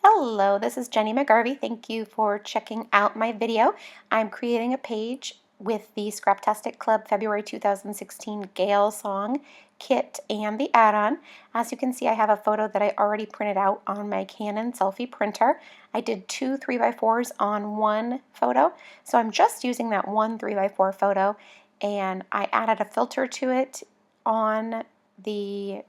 Hello, this is Jennie McGarvey. Thank you for checking out my video. I'm creating a page with the Scraptastic Club February 2016 Gale Song kit and the add-on. As you can see, I have a photo that I already printed out on my Canon selfie printer. I did two 3x4s on one photo, so I'm just using that one 3x4 photo, and I added a filter to it on the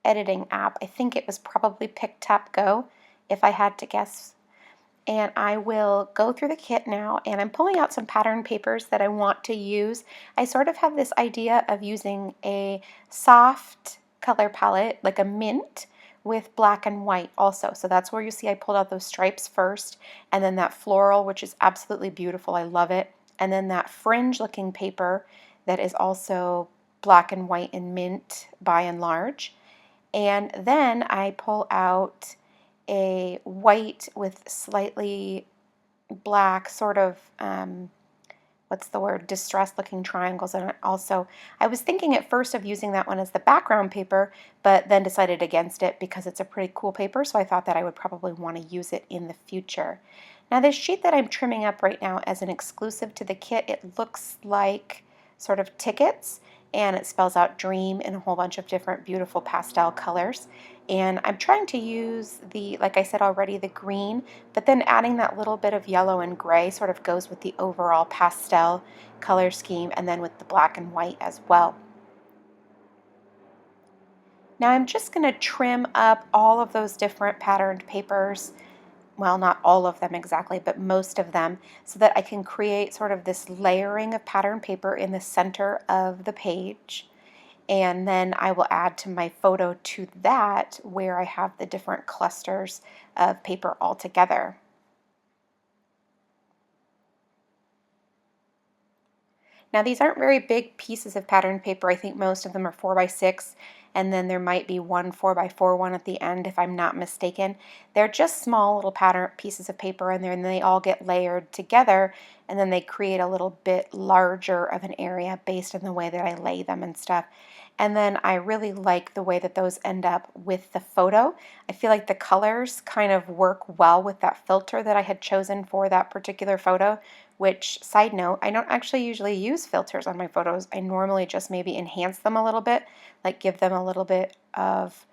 editing app. I think it was probably PicTapGo, if I had to guess. And I will go through the kit now, and I'm pulling out some pattern papers that I want to use. I sort of have this idea of using a soft color palette, like a mint, with black and white also. So that's where you see I pulled out those stripes first, and then that floral, which is absolutely beautiful. I love it. And then that fringe looking paper that is also black and white and mint by and large. And then I pull out a white with slightly black, sort of, what's the word, distressed looking triangles in it also. I was thinking at first of using that one as the background paper, but then decided against it because it's a pretty cool paper, so I thought that I would probably want to use it in the future. Now this sheet that I'm trimming up right now as an exclusive to the kit, it looks like sort of tickets, and it spells out dream in a whole bunch of different beautiful pastel colors. And I'm trying to use the, like I said already, the green, but then adding that little bit of yellow and gray sort of goes with the overall pastel color scheme, and then with the black and white as well. Now I'm just going to trim up all of those different patterned papers, well, not all of them exactly, but most of them, so that I can create sort of this layering of pattern paper in the center of the page. And then I will add to my photo to that where I have the different clusters of paper all together. Now these aren't very big pieces of pattern paper. I think most of them are 4x6, and then there might be one 4x4 one at the end if I'm not mistaken. They're just small little pattern pieces of paper in there, and they all get layered together, and then they create a little bit larger of an area based on the way that I lay them and stuff. And then I really like the way that those end up with the photo. I feel like the colors kind of work well with that filter that I had chosen for that particular photo, which, side note, I don't actually usually use filters on my photos. I normally just maybe enhance them a little bit, like give them a little bit of,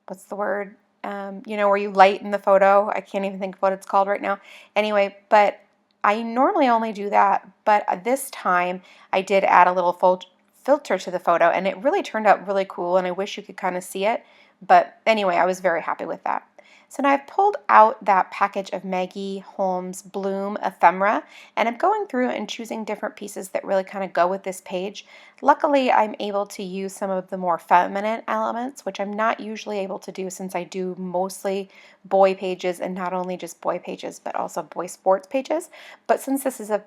what's the word, where you lighten the photo. I can't even think of what it's called right now. Anyway, but I normally only do that, but this time I did add a little filter to the photo, and it really turned out really cool, and I wish you could kind of see it, but anyway, I was very happy with that. So now I've pulled out that package of Maggie Holmes Bloom ephemera, and I'm going through and choosing different pieces that really kind of go with this page. Luckily, I'm able to use some of the more feminine elements, which I'm not usually able to do since I do mostly boy pages, and not only just boy pages, but also boy sports pages. But since this is a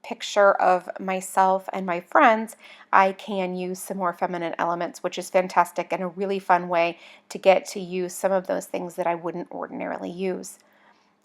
picture of myself and my friends, I can use some more feminine elements, which is fantastic and a really fun way to get to use some of those things that I wouldn't ordinarily use.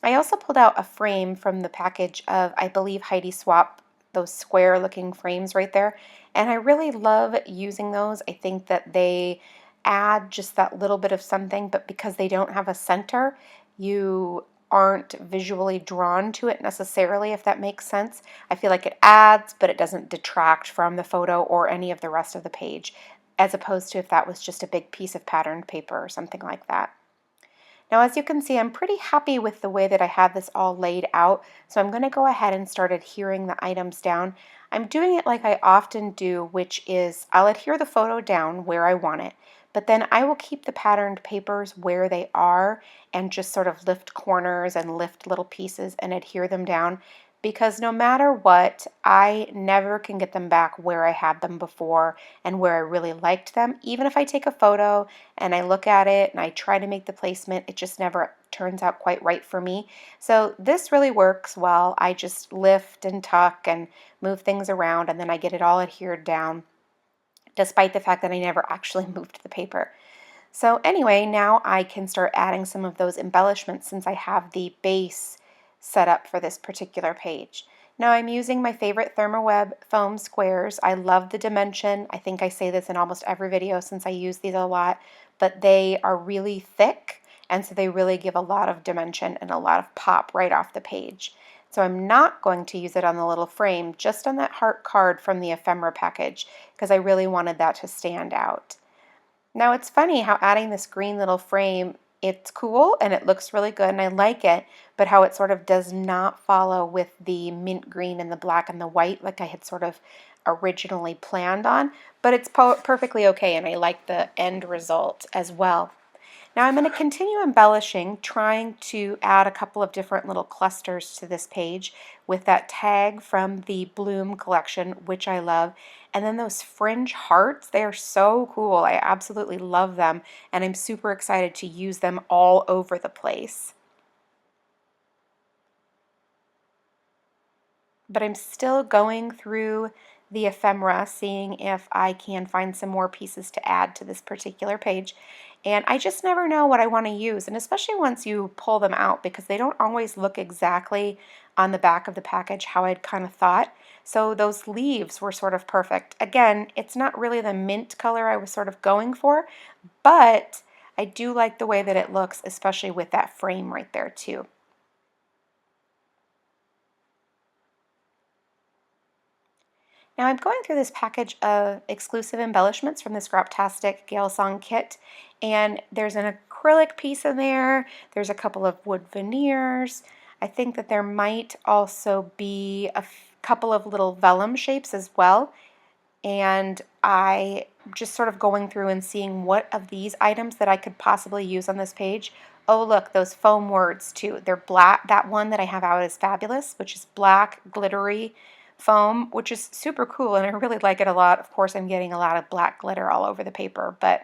I also pulled out a frame from the package of, I believe, Heidi Swapp, those square looking frames right there, and I really love using those. I think that they add just that little bit of something, but because they don't have a center, you aren't visually drawn to it necessarily, if that makes sense. I feel like it adds, but it doesn't detract from the photo or any of the rest of the page, as opposed to if that was just a big piece of patterned paper or something like that. Now, as you can see, I'm pretty happy with the way that I have this all laid out, so I'm going to go ahead and start adhering the items down. I'm doing it like I often do, which is I'll adhere the photo down where I want it, but then I will keep the patterned papers where they are and just sort of lift corners and lift little pieces and adhere them down, because no matter what, I never can get them back where I had them before and where I really liked them. Even if I take a photo and I look at it and I try to make the placement, it just never turns out quite right for me. So this really works well. I just lift and tuck and move things around, and then I get it all adhered down, despite the fact that I never actually moved the paper. So anyway, now I can start adding some of those embellishments since I have the base set up for this particular page. Now I'm using my favorite Thermoweb foam squares. I love the dimension. I think I say this in almost every video since I use these a lot, but they are really thick and so they really give a lot of dimension and a lot of pop right off the page. So I'm not going to use it on the little frame, just on that heart card from the ephemera package, because I really wanted that to stand out. Now it's funny how adding this green little frame, it's cool and it looks really good and I like it, but how it sort of does not follow with the mint green and the black and the white like I had sort of originally planned on, but it's perfectly okay and I like the end result as well. Now I'm going to continue embellishing, trying to add a couple of different little clusters to this page with that tag from the Bloom collection, which I love. And then those fringe hearts, they are so cool. I absolutely love them, and I'm super excited to use them all over the place. But I'm still going through the ephemera, seeing if I can find some more pieces to add to this particular page. And I just never know what I want to use, and especially once you pull them out, because they don't always look exactly on the back of the package how I'd kind of thought. So those leaves were sort of perfect. Again, it's not really the mint color I was sort of going for, but I do like the way that it looks, especially with that frame right there too. Now I'm going through this package of exclusive embellishments from the Scraptastic Gale Song kit, and there's an acrylic piece in there, there's a couple of wood veneers, I think that there might also be a couple of little vellum shapes as well, and I just sort of going through and seeing what of these items that I could possibly use on this page. Oh look, those foam words too. They're black. That one that I have out is fabulous, which is black glittery foam, which is super cool and I really like it a lot. Of course, I'm getting a lot of black glitter all over the paper, but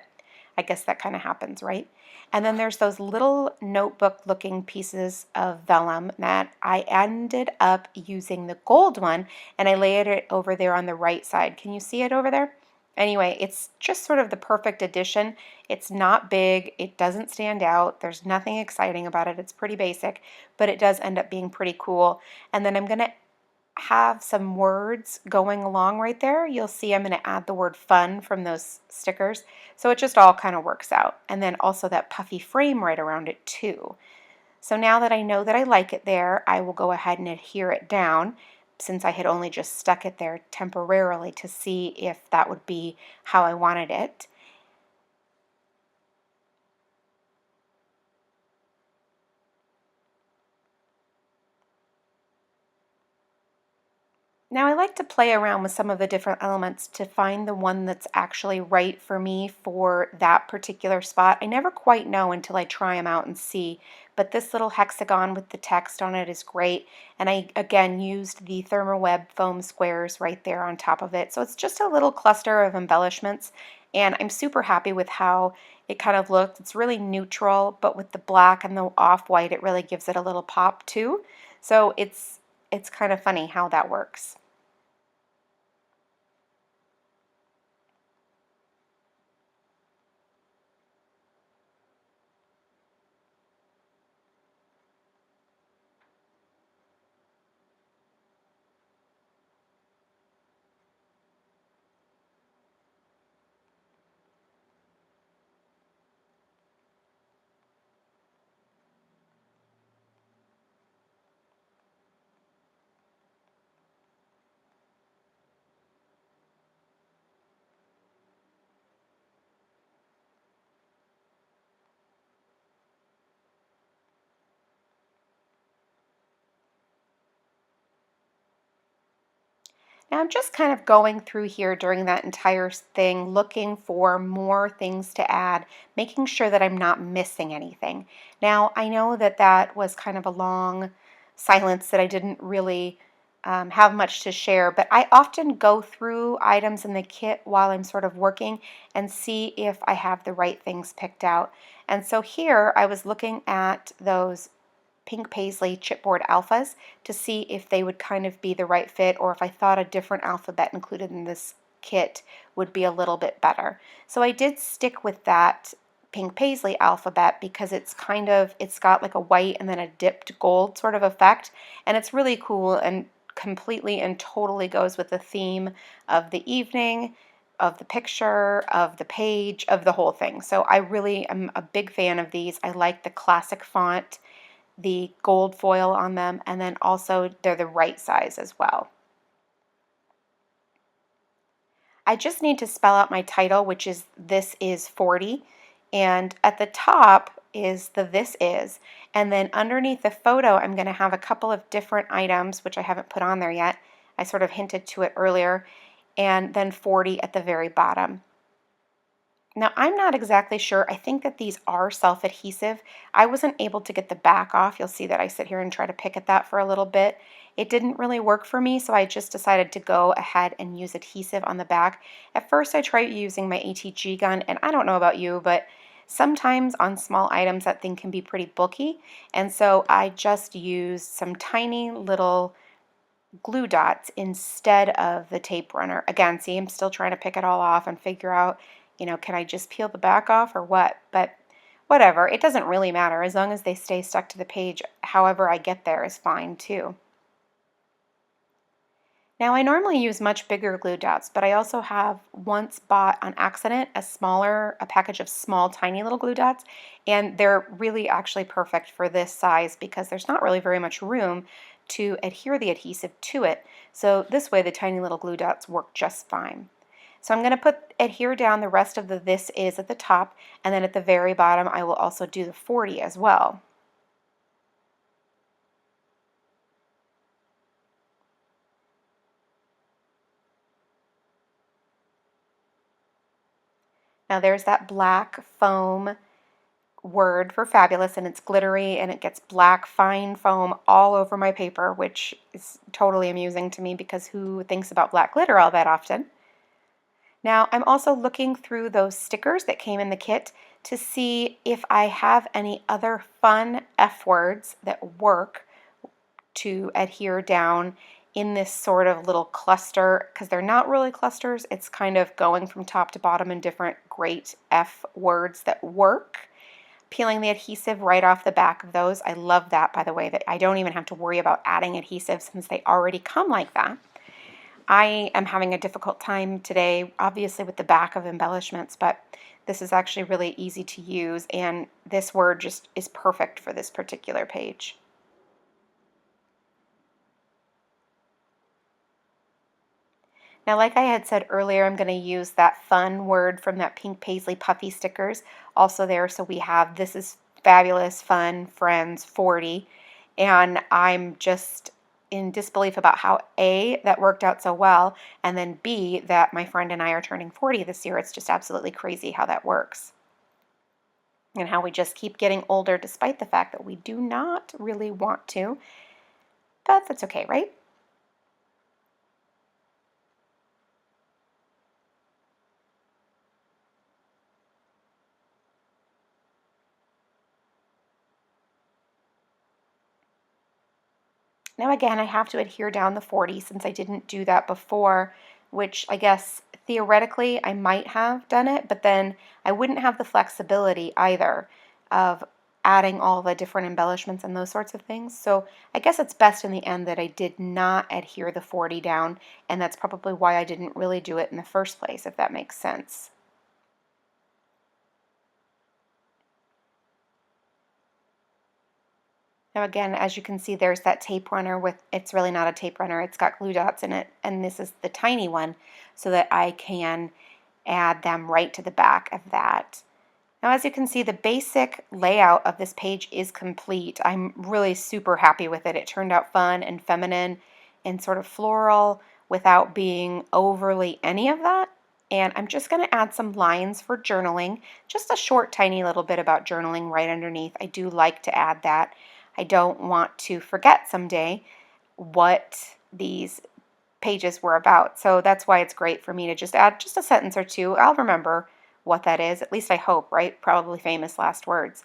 I guess that kind of happens, right? And then there's those little notebook looking pieces of vellum that I ended up using the gold one, and I layered it over there on the right side. Can you see it over there? Anyway, it's just sort of the perfect addition. It's not big, it doesn't stand out, there's nothing exciting about it, it's pretty basic, but it does end up being pretty cool. And then I'm going to have some words going along right there. You'll see I'm going to add the word fun from those stickers. So it just all kind of works out. And then also that puffy frame right around it too. So now that I know that I like it there, I will go ahead and adhere it down, since I had only just stuck it there temporarily to see if that would be how I wanted it. Now I like to play around with some of the different elements to find the one that's actually right for me for that particular spot. I never quite know until I try them out and see, but this little hexagon with the text on it is great, and I again used the Thermoweb foam squares right there on top of it. So it's just a little cluster of embellishments, and I'm super happy with how it kind of looked. It's really neutral, but with the black and the off-white it really gives it a little pop too. So it's kind of funny how that works. Now I'm just kind of going through here during that entire thing, looking for more things to add, making sure that I'm not missing anything. Now I know that that was kind of a long silence that I didn't really have much to share, but I often go through items in the kit while I'm sort of working and see if I have the right things picked out. And so here I was looking at those pink paisley chipboard alphas to see if they would kind of be the right fit, or if I thought a different alphabet included in this kit would be a little bit better. So I did stick with that pink paisley alphabet because it's got like a white and then a dipped gold sort of effect, and it's really cool and completely and totally goes with the theme of the evening of the picture, of the page, of the whole thing. So I really am a big fan of these. I like the classic font, the gold foil on them, and then also they're the right size as well. I just need to spell out my title, which is This Is 40, and at the top is the This Is, and then underneath the photo I'm going to have a couple of different items, which I haven't put on there yet. I sort of hinted to it earlier, and then 40 at the very bottom. Now, I'm not exactly sure. I think that these are self-adhesive. I wasn't able to get the back off. You'll see that I sit here and try to pick at that for a little bit. It didn't really work for me, so I just decided to go ahead and use adhesive on the back. At first, I tried using my ATG gun, and I don't know about you, but sometimes on small items that thing can be pretty booky, and so I just used some tiny little glue dots instead of the tape runner. Again, see, I'm still trying to pick it all off and figure out, can I just peel the back off or what? But whatever, it doesn't really matter. As long as they stay stuck to the page, however I get there is fine too. Now, I normally use much bigger glue dots, but I also have once bought on accident a package of small, tiny little glue dots, and they're really actually perfect for this size because there's not really very much room to adhere the adhesive to it. So this way the tiny little glue dots work just fine. So I'm going to adhere down the rest of the This Is at the top, and then at the very bottom I will also do the 40 as well. Now there's that black foam word for fabulous, and it's glittery and it gets black fine foam all over my paper, which is totally amusing to me because who thinks about black glitter all that often? Now I'm also looking through those stickers that came in the kit to see if I have any other fun F words that work to adhere down in this sort of little cluster, because they're not really clusters, it's kind of going from top to bottom in different great F words that work. Peeling the adhesive right off the back of those. I love that, by the way, that I don't even have to worry about adding adhesive since they already come like that. I am having a difficult time today, obviously with the back of embellishments, but this is actually really easy to use, and this word just is perfect for this particular page. Now, like I had said earlier, I'm going to use that fun word from that pink paisley puffy stickers also there. So we have This Is Fabulous, Fun, Friends, 40. And I'm just in disbelief about how A, that worked out so well, and then B, that my friend and I are turning 40 this year. It's just absolutely crazy how that works. And how we just keep getting older despite the fact that we do not really want to. But that's okay, right? Now again, I have to adhere down the 40 since I didn't do that before, which I guess theoretically I might have done it, but then I wouldn't have the flexibility either of adding all the different embellishments and those sorts of things. So I guess it's best in the end that I did not adhere the 40 down, and that's probably why I didn't really do it in the first place, if that makes sense. Now again, as you can see, there's that tape runner with, it's really not a tape runner, it's got glue dots in it, and this is the tiny one so that I can add them right to the back of that. Now as you can see, the basic layout of this page is complete. I'm really super happy with it. It turned out fun and feminine and sort of floral without being overly any of that. And I'm just going to add some lines for journaling, just a short tiny little bit about journaling right underneath. I do like to add that. I don't want to forget someday what these pages were about. So that's why it's great for me to just add just a sentence or two. I'll remember what that is, at least I hope, right? Probably famous last words.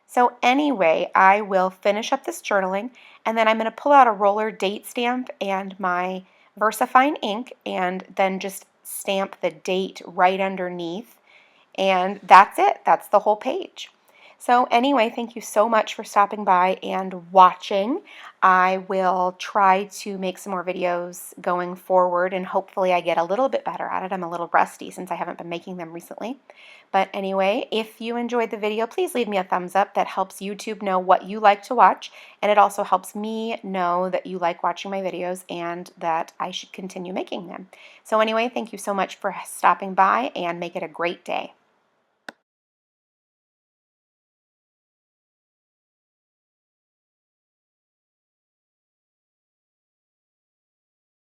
So anyway, I will finish up this journaling, and then I'm going to pull out a roller date stamp and my VersaFine ink, and then just stamp the date right underneath. And that's it. That's the whole page. So anyway, thank you so much for stopping by and watching. I will try to make some more videos going forward, and hopefully I get a little bit better at it. I'm a little rusty since I haven't been making them recently. But anyway, if you enjoyed the video, please leave me a thumbs up. That helps YouTube know what you like to watch, and it also helps me know that you like watching my videos and that I should continue making them. So anyway, thank you so much for stopping by, and make it a great day.